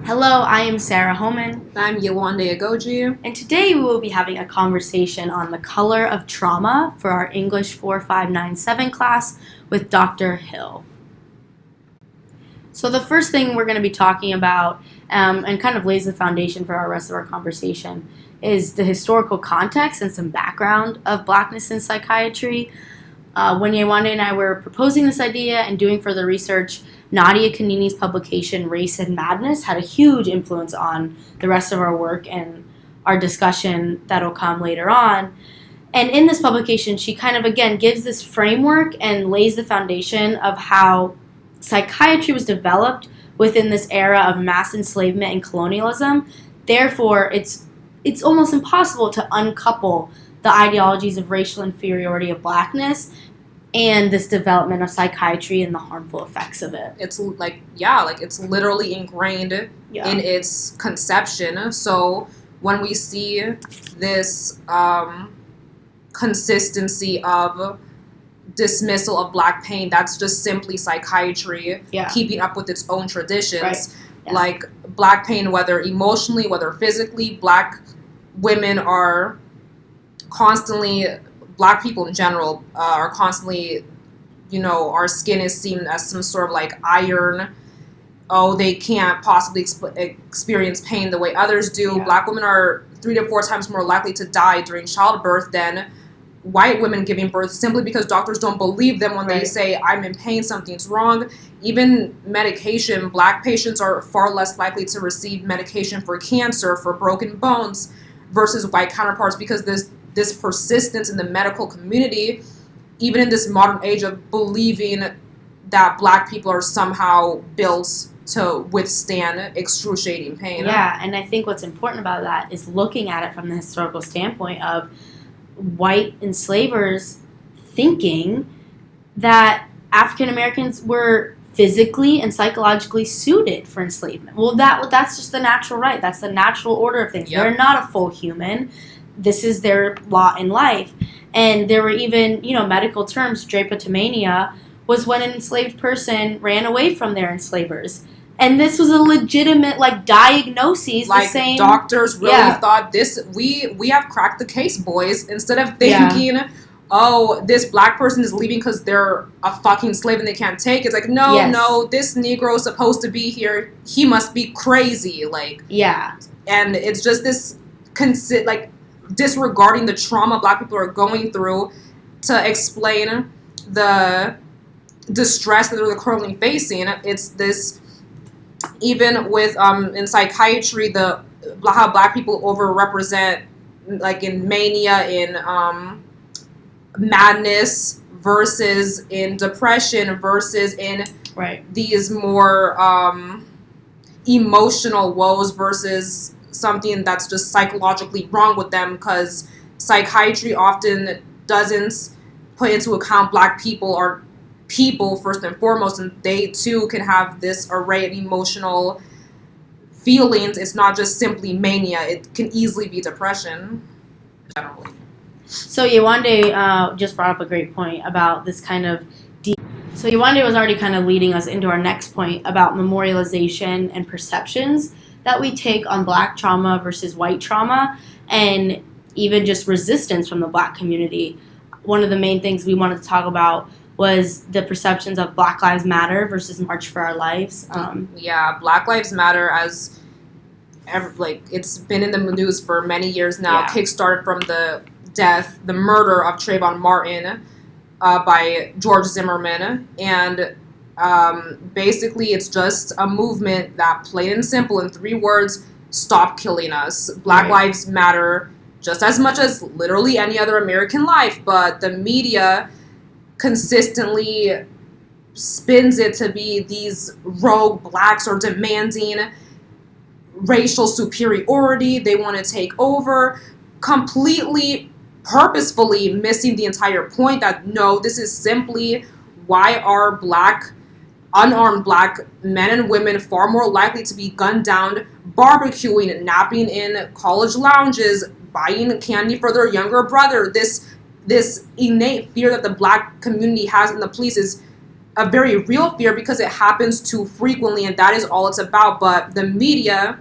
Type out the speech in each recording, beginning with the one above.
Hello, I am Sarah Homan, I'm Yewande Ogoji. and today we will be having a conversation on the color of trauma for our English 4597 class with Dr. Hill. So the first thing we're going to be talking about, and kind of lays the foundation for our rest of our conversation, is the historical context and some background of Blackness in psychiatry. When Yewande and I were proposing this idea and doing further research, Nadia Kanini's publication Race and Madness had a huge influence on the rest of our work and our discussion that'll come later on. And in this publication, she kind of, again, gives this framework and lays the foundation of how psychiatry was developed within this era of mass enslavement and colonialism. Therefore, it's almost impossible to uncouple the ideologies of racial inferiority of Blackness and this development of psychiatry and the harmful effects of it. It's it's literally ingrained in its conception. So when we see this consistency of dismissal of Black pain, that's just simply psychiatry keeping up with its own traditions. Right. Yeah. Like Black pain, whether emotionally, whether physically, Black women are constantly, Black people in general are constantly, our skin is seen as some sort of like iron. Oh, they can't possibly experience pain the way others do. Yeah. Black women are 3 to 4 times more likely to die during childbirth than white women giving birth, simply because doctors don't believe them when they say, I'm in pain, something's wrong. Even medication, Black patients are far less likely to receive medication for cancer, for broken bones, versus white counterparts, because this persistence in the medical community, even in this modern age of believing that Black people are somehow built to withstand excruciating pain. Yeah, and I think what's important about that is looking at it from the historical standpoint of white enslavers thinking that African Americans were physically and psychologically suited for enslavement. Well, that's just the natural right. That's the natural order of things. Yep. They're not a full human. This is their lot in life. And there were even, medical terms. Drapetomania was when an enslaved person ran away from their enslavers. And this was a legitimate, diagnosis. Like, the same, doctors really thought this, we have cracked the case, boys. Instead of thinking, oh, this Black person is leaving because they're a fucking slave and they can't take it. It's like, no, this Negro is supposed to be here. He must be crazy. And it's just this, disregarding the trauma Black people are going through to explain the distress that they're currently facing. It's this, even with in psychiatry, how Black people overrepresent, like in mania, in madness, versus in depression, versus in these more emotional woes, versus something that's just psychologically wrong with them, because psychiatry often doesn't put into account Black people are people first and foremost, and they too can have this array of emotional feelings. It's not just simply mania. It can easily be depression, generally. So Yewande just brought up a great point about this kind of So Yewande was already kind of leading us into our next point about memorialization and perceptions that we take on Black trauma versus white trauma, and even just resistance from the Black community. One of the main things we wanted to talk about was the perceptions of Black Lives Matter versus March for Our Lives. Black Lives Matter, as it's been in the news for many years now, kickstarted from the murder of Trayvon Martin by George Zimmerman, and basically it's just a movement that, plain and simple, in 3 words, stop killing us. Black Lives Matter just as much as literally any other American life, but the media consistently spins it to be these rogue Blacks are demanding racial superiority. They want to take over, completely, purposefully missing the entire point that, no, this is simply why are unarmed Black men and women far more likely to be gunned down, barbecuing, napping in college lounges, buying candy for their younger brother. This innate fear that the Black community has in the police is a very real fear because it happens too frequently, and that is all it's about. But the media,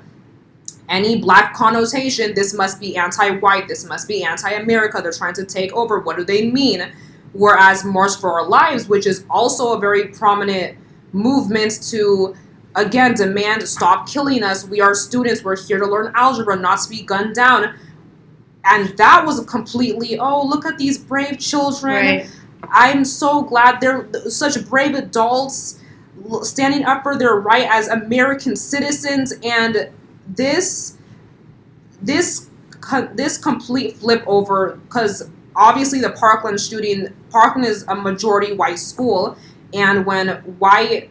any black connotation, this must be anti-white, this must be anti-America, they're trying to take over, what do they mean? Whereas March for Our Lives, which is also a very prominent movement to, again, demand stop killing us, we are students, we're here to learn algebra, not to be gunned down. And that was completely, oh, look at these brave children. Right. I'm so glad they're such brave adults standing up for their right as American citizens. And this complete flip over, because obviously the Parkland shooting, Parkland is a majority white school, and when white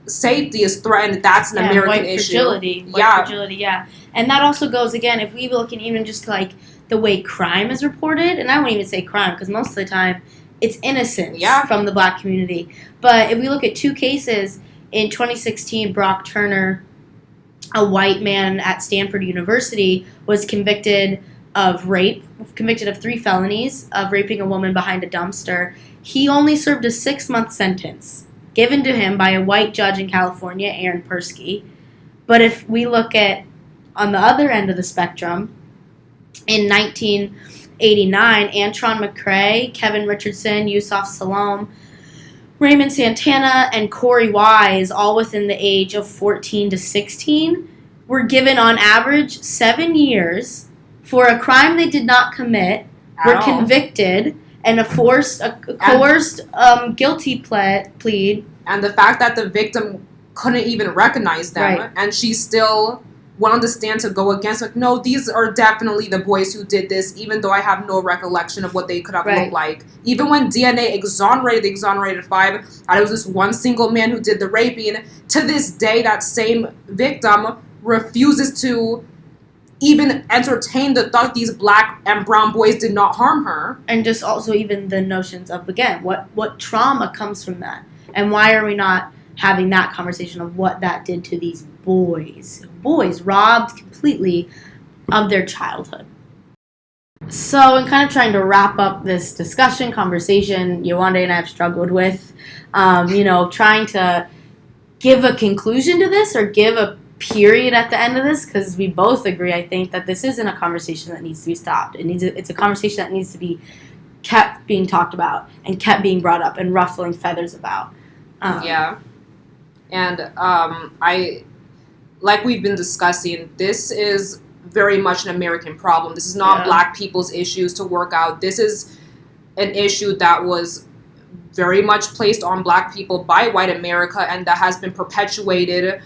safety is threatened, that's an American white issue. Fragility. White fragility, yeah. And that also goes, again, if we look at even just like the way crime is reported, and I won't even say crime because most of the time it's innocence from the black community. But if we look at two cases, in 2016, Brock Turner, a white man at Stanford University, was convicted of rape, convicted of 3 felonies of raping a woman behind a dumpster. He only served a 6-month sentence given to him by a white judge in California, Aaron Persky. But if we look at on the other end of the spectrum, in 1989, Antron McCray, Kevin Richardson, Yusuf Salom, Raymond Santana, and Corey Wise, all within the age of 14 to 16, were given on average 7 years for a crime they did not commit, were convicted, and a coerced guilty plea. And the fact that the victim couldn't even recognize them, and she still went on the stand to go against, like, no, these are definitely the boys who did this, even though I have no recollection of what they could have looked like. Even when DNA exonerated 5, and it was this one single man who did the raping, to this day, that same victim refuses to even entertain the thought these black and brown boys did not harm her. And just also even the notions of, again, what trauma comes from that, and why are we not having that conversation of what that did to these boys robbed completely of their childhood. So in kind of trying to wrap up this conversation, Yewande and I have struggled with, trying to give a conclusion to this or give a period at the end of this, because we both agree, I think, that this isn't a conversation that needs to be stopped. It's a conversation that needs to be kept being talked about and kept being brought up and ruffling feathers about. And like we've been discussing, this is very much an American problem. This is not black people's issues to work out. This is an issue that was very much placed on black people by white America, and that has been perpetuated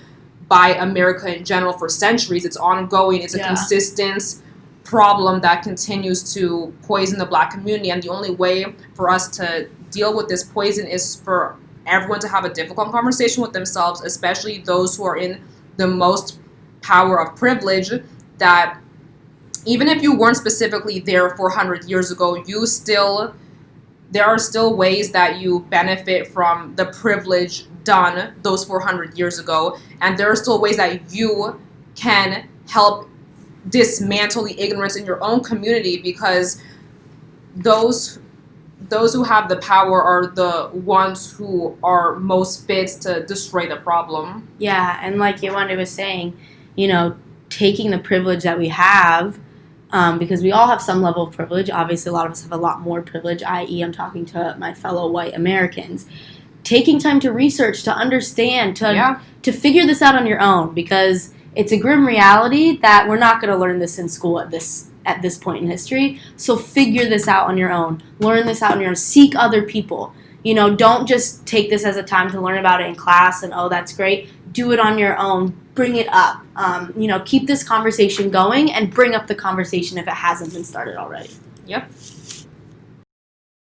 by America in general for centuries. It's ongoing. It's a consistent problem that continues to poison the black community. And the only way for us to deal with this poison is for everyone to have a difficult conversation with themselves, especially those who are in the most power of privilege, that even if you weren't specifically there 400 years ago, there are still ways that you benefit from the privilege done those 400 years ago, and there are still ways that you can help dismantle the ignorance in your own community, because those who have the power are the ones who are most fit to destroy the problem. Yeah, and like Yewande was saying, taking the privilege that we have, because we all have some level of privilege. Obviously, a lot of us have a lot more privilege, i.e. I'm talking to my fellow white Americans. Taking time to research, to understand, to figure this out on your own, because it's a grim reality that we're not going to learn this in school at this point in history. So figure this out on your own. Learn this out on your own. Seek other people. Don't just take this as a time to learn about it in class and, oh, that's great. Do it on your own. Bring it up. Keep this conversation going and bring up the conversation if it hasn't been started already. Yep.